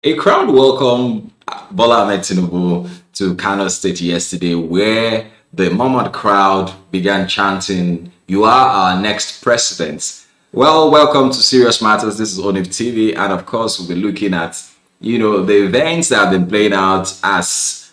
A crowd welcomed Bola Ahmed Tinubu to Kano State yesterday, where the Muhammad crowd began chanting, "You are our next president." Well, welcome to Serious Matters. This is ONIF TV, and of course, we'll be looking at the events that have been playing out as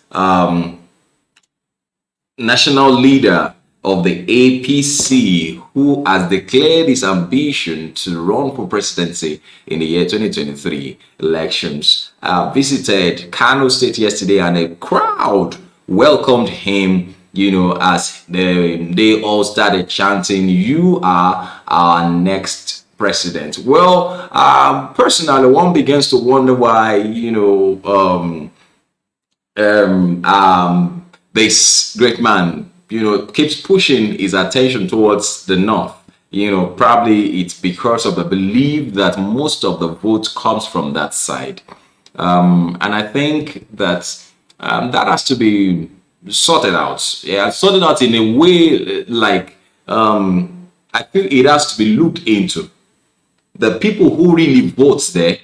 national leader of the APC, who has declared his ambition to run for presidency in the year 2023 elections, visited Kano State yesterday, and a crowd welcomed him. As they all started chanting, "You are our next president." Well, personally, one begins to wonder why, this great man, keeps pushing his attention towards the north. Probably it's because of the belief that most of the vote comes from that side. And I think that that has to be sorted out. Yeah, sorted out in a way like I feel it has to be looked into. The people who really vote there,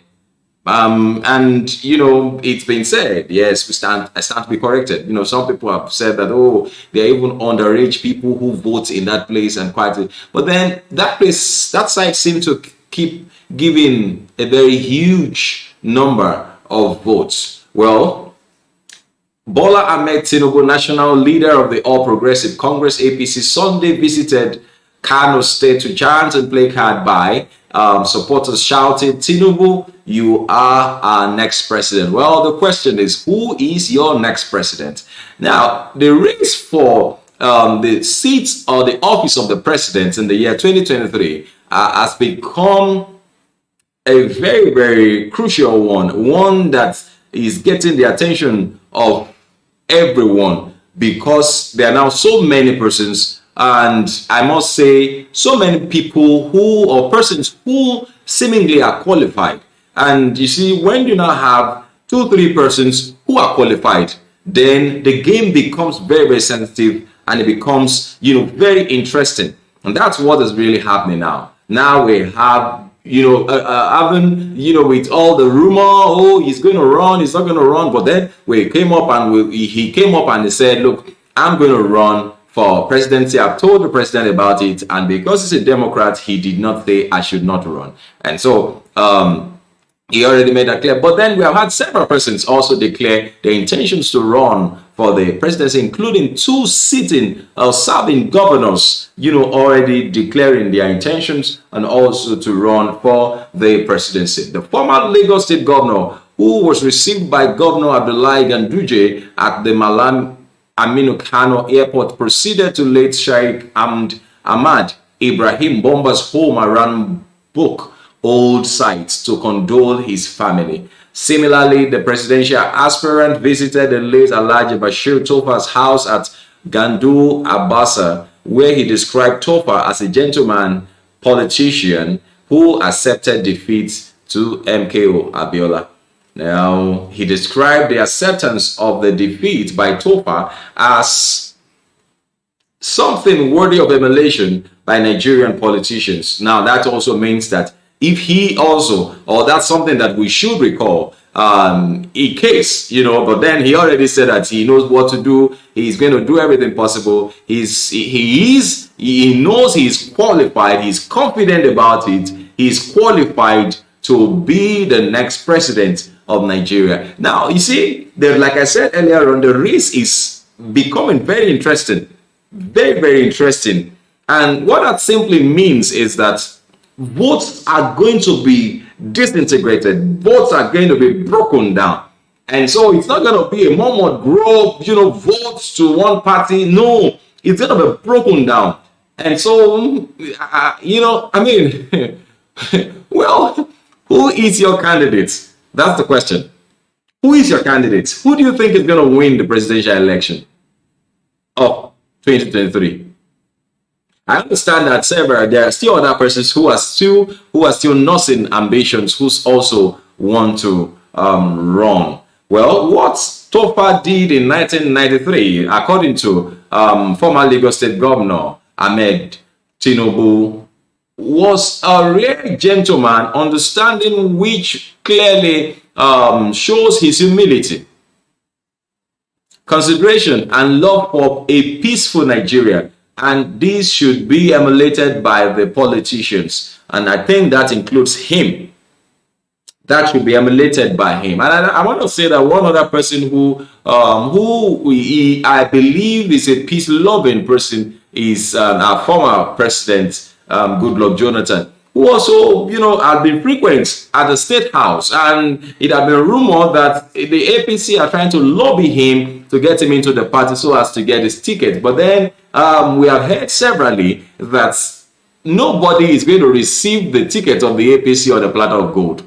and it's been said, yes, I stand to be corrected. Some people have said that, oh, there are even underage people who vote in that place and quite, but then that side seems to keep giving a very huge number of votes. Well, Bola Ahmed Tinubu, national leader of the All Progressive Congress (APC), Sunday visited Kano State to chant and placard by supporters shouting, "Tinubu, you are our next president." Well, the question is, who is your next president? Now, the race for the seat or the office of the president in the year 2023 has become a very, very crucial one that is getting the attention of everyone, because there are now so many persons, and I must say so many people or persons who seemingly are qualified. And you see, when you now have 2 3 persons who are qualified, then the game becomes very, very sensitive, and it becomes very interesting. And that's what is really happening now we have having with all the rumor, oh, he's going to run, he's not going to run. But then he came up and he said, "Look, I'm going to run for presidency. I've told the president about it, and because he's a Democrat, he did not say I should not run." And so he already made that clear. But then we have had several persons also declare their intentions to run for the presidency, including 2 sitting serving governors, already declaring their intentions and also to run for the presidency. The former Lagos State governor, who was received by Governor Abdullahi Ganduje at the Malam Aminu Kano Airport, proceeded to late Sheikh Ahmad Ibrahim Bomba's home around Book Old Sites to condole his family. Similarly, the presidential aspirant visited the late Alhaji Bashir Tofa's house at Gandu Abasa, where he described Tofa as a gentleman politician who accepted defeat to MKO Abiola. Now, he described the acceptance of the defeat by Tofa as something worthy of emulation by Nigerian politicians. Now, that also means that if he also, or that's something that we should recall, in case, but then he already said that he knows what to do. He's going to do everything possible. He knows he's qualified. He's confident about it. He's qualified to be the next president of Nigeria. Now, you see, like I said earlier on, the race is becoming very interesting. Very, very interesting. And what that simply means is that votes are going to be disintegrated. Votes are going to be broken down. And so it's not going to be a murmured group, votes to one party. No, it's going to be broken down. And so, well, who is your candidate? That's the question. Who is your candidate? Who do you think is going to win the presidential election of 2023? I understand that there are still other persons who are still nursing ambitions, who also want to run. Well, what Tofa did in 1993, according to former Lagos State Governor Ahmed Tinubu, was a rare gentleman, understanding which clearly shows his humility, consideration, and love for a peaceful Nigeria. And this should be emulated by the politicians. And I think that includes him. That should be emulated by him. And I want to say that one other person who I believe is a peace-loving person is our former president, Goodluck Jonathan, who also, had been frequent at the State House. And it had been rumored that the APC are trying to lobby him to get him into the party so as to get his ticket. But then we have heard severally that nobody is going to receive the ticket of the APC on the platter of gold.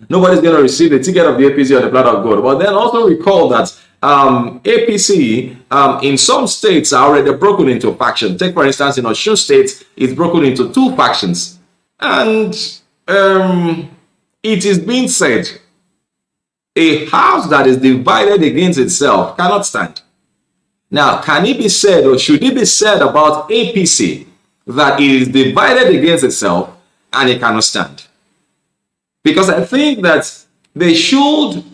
Nobody's going to receive the ticket of the APC on the platter of gold. But then also recall that APC in some states are already broken into factions. Take, for instance, in Osun State, it's broken into 2 factions. And it is being said, a house that is divided against itself cannot stand. Now, can it be said, or should it be said about APC that it is divided against itself and it cannot stand? Because I think that they should,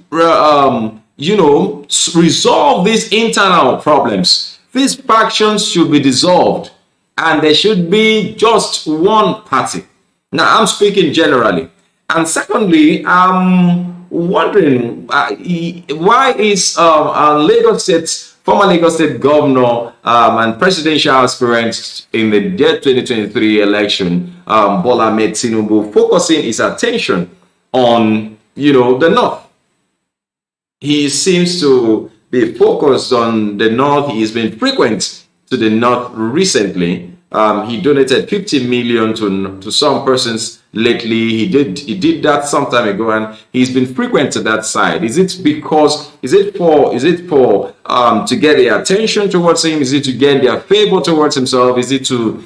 resolve these internal problems. These factions should be dissolved, and there should be just one party. Now, I'm speaking generally. And secondly, I'm wondering why is former Lagos State governor and presidential aspirant in the year 2023 election, Bola Ahmed Tinubu, focusing his attention on, the North. He seems to be focused on the North. He's been frequent to the North recently. He donated 50 million to some persons lately. He did that some time ago, and he's been frequent to that side. Is it for to get their attention towards him? Is it to get their favor towards himself? Is it to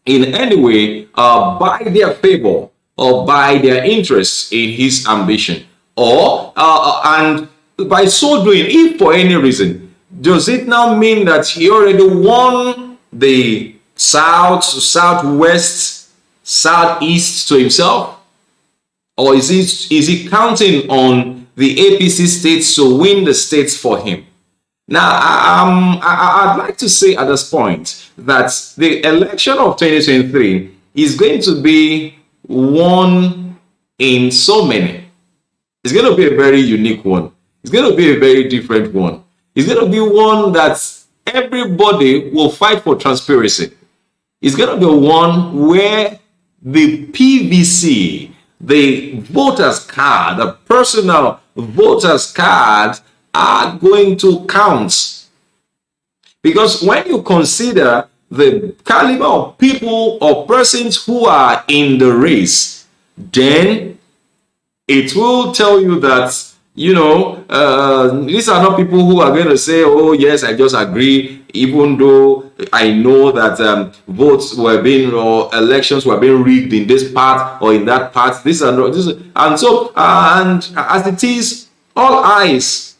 in any way buy their favor or buy their interest in his ambition? Or and by so doing, if for any reason, does it now mean that he already won the South, Southwest, Southeast to himself? Or is he counting on the APC states to win the states for him? Now, I'd like to say at this point that the election of 2023 is going to be one in so many. It's going to be a very unique one. It's going to be a very different one. It's going to be one that everybody will fight for transparency. It's going to be one where the PVC, the voter's card, the personal voter's card are going to count. Because when you consider the caliber of people or persons who are in the race, then it will tell you that, these are not people who are going to say, oh, yes, I just agree, even though I know that votes were being, or elections were being rigged in this part or in that part. These are not, and so, and as it is, all eyes,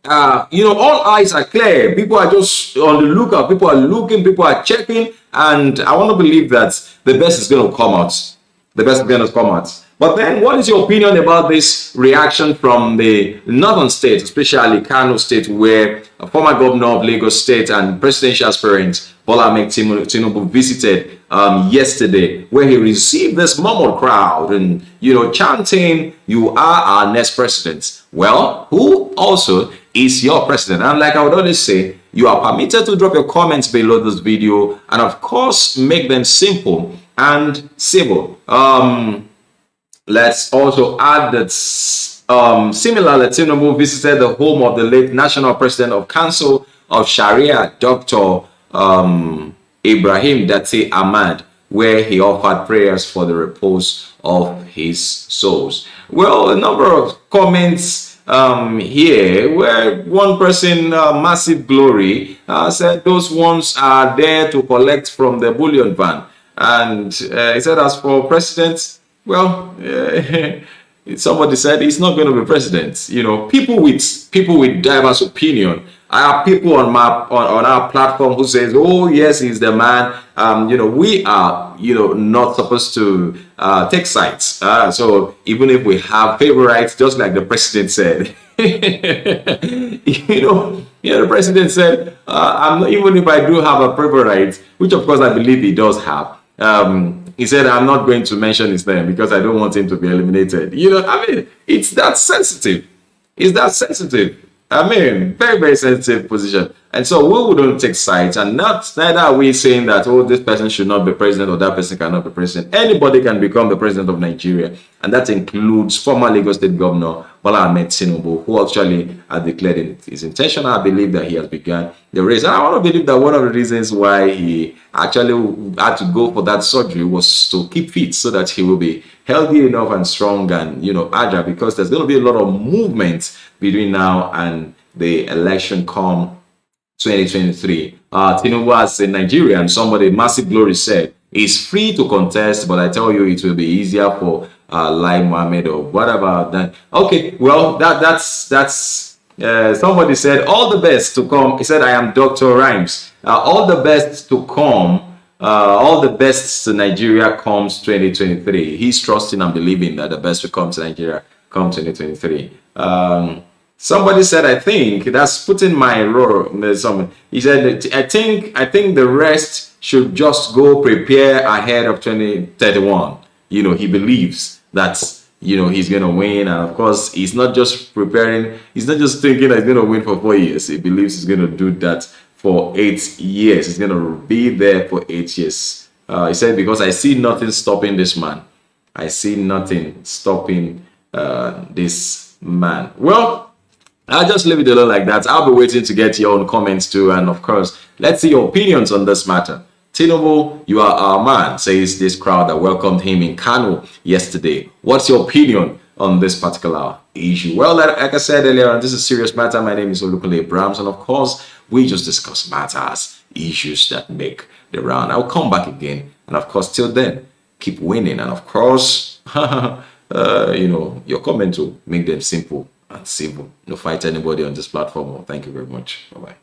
all eyes are clear. People are just on the lookout. People are looking, people are checking, and I want to believe that the best is going to come out. The best is going to come out. But then, what is your opinion about this reaction from the northern states, especially Kano State, where a former governor of Lagos State and presidential aspirant Bola Ahmed Tinubu visited yesterday, where he received this murmured crowd and, chanting, "You are our next president." Well, who also is your president? And like I would always say, you are permitted to drop your comments below this video, and of course, make them simple and civil. Let's also add that similarly, Tinubu visited the home of the late National President of Council of Sharia, Dr. Ibrahim Dati Ahmad, where he offered prayers for the repose of his souls. Well, a number of comments here where one person, Massive Glory, said those ones are there to collect from the bullion van. And he said, as for president, well, somebody said he's not going to be president. People with diverse opinion I have people on our platform who says, "Oh yes, he's the man." We are, not supposed to take sides. So even if we have favorites, just like the president said, the president said, "I'm not, even if I do have a favorite, which of course I believe he does have." He said, "I'm not going to mention his name because I don't want him to be eliminated." It's that sensitive. It's that sensitive. Very, very sensitive position. And so we wouldn't take sides, and neither are we saying that, oh, this person should not be president or that person cannot be president. Anybody can become the president of Nigeria, and that includes former Lagos State Governor Bola Ahmed Tinubu, who actually has declared his intention. I believe that he has begun the race. And I want to believe that one of the reasons why he actually had to go for that surgery was to keep fit so that he will be healthy enough and strong and, agile, because there's going to be a lot of movement between now and the election come 2023. Tinubu, as a Nigerian, somebody Massive Glory said, is free to contest, but I tell you, it will be easier for Lai Mohammed or whatever. Then okay, well, that's somebody said all the best to come. He said, "I am Dr. Rhymes. All the best to come. All the best to Nigeria comes 2023." He's trusting and believing that the best will come to Nigeria come 2023. Somebody said, I think that's putting my role. He said, I think the rest should just go prepare ahead of 2031. He believes that, he's going to win. And of course, he's not just preparing. He's not just thinking that he's going to win for 4 years. He believes he's going to do that for 8 years. He's going to be there for 8 years. He said, because I see nothing stopping this man. I see nothing stopping this man. Well, I'll just leave it alone like that. I'll be waiting to get your own comments too. And of course, let's see your opinions on this matter. Tinubu, you are our man, says this crowd that welcomed him in Kano yesterday. What's your opinion on this particular issue? Well, like I said earlier, this is a serious matter. My name is Olukule Abrams, and of course, we just discuss matters, issues that make the round. I'll come back again. And of course, till then, keep winning. And of course, your comment will make them simple and civil. No fight anybody on this platform. Thank you very much. Bye-bye.